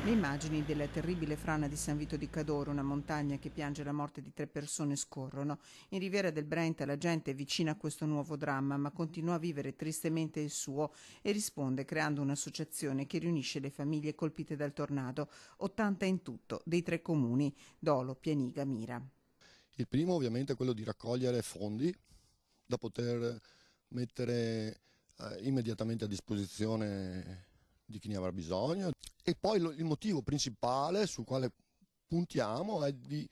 Le immagini della terribile frana di San Vito di Cadore, una montagna che piange la morte di 3 persone, scorrono. In Riviera del Brenta la gente è vicina a questo nuovo dramma, ma continua a vivere tristemente il suo e risponde creando un'associazione che riunisce le famiglie colpite dal tornado, 80 in tutto, dei 3 comuni, Dolo, Pianiga, Mira. Il primo ovviamente è quello di raccogliere fondi da poter mettere immediatamente a disposizione di chi ne avrà bisogno, e poi il motivo principale sul quale puntiamo è di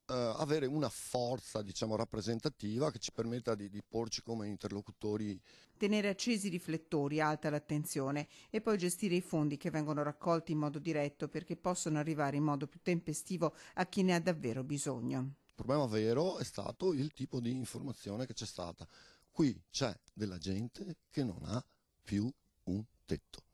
avere una forza, diciamo, rappresentativa che ci permetta di porci come interlocutori. Tenere accesi i riflettori, alta l'attenzione, e poi gestire i fondi che vengono raccolti in modo diretto perché possono arrivare in modo più tempestivo a chi ne ha davvero bisogno. Il problema vero è stato il tipo di informazione che c'è stata. Qui c'è della gente che non ha più un tetto.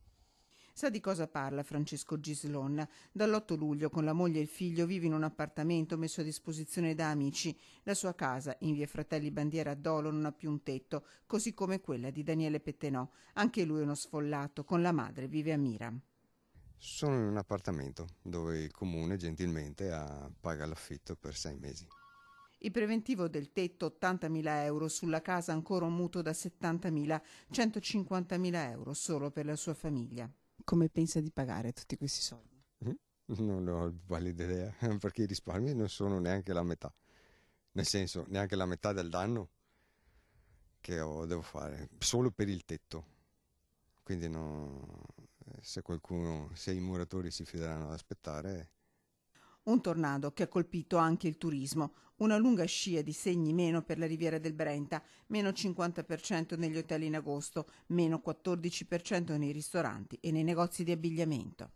Sa di cosa parla Francesco Gislon? Dall'8 luglio con la moglie e il figlio vive in un appartamento messo a disposizione da amici. La sua casa, in via Fratelli Bandiera a Dolo, non ha più un tetto, così come quella di Daniele Pettenò. Anche lui è uno sfollato, con la madre vive a Mira. Sono in un appartamento dove il comune gentilmente paga l'affitto per 6 mesi. Il preventivo del tetto 80.000 euro, sulla casa ancora un mutuo da 70.000, 150.000 euro solo per la sua famiglia. Come pensa di pagare tutti questi soldi? Non ho valida idea, perché i risparmi non sono neanche la metà, nel senso neanche la metà del danno che devo fare, solo per il tetto. Quindi se i muratori si fideranno ad aspettare. Un tornado che ha colpito anche il turismo, una lunga scia di segni meno per la Riviera del Brenta, meno 50% negli hotel in agosto, meno 14% nei ristoranti e nei negozi di abbigliamento.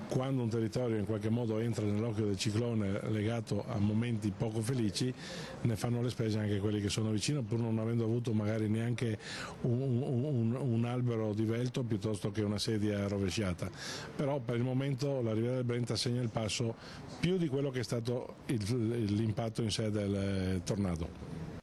Quando un territorio in qualche modo entra nell'occhio del ciclone legato a momenti poco felici, ne fanno le spese anche quelli che sono vicino, pur non avendo avuto magari neanche un albero divelto piuttosto che una sedia rovesciata. Però per il momento la Riviera del Brenta segna il passo più di quello che è stato l'impatto in sé del tornado.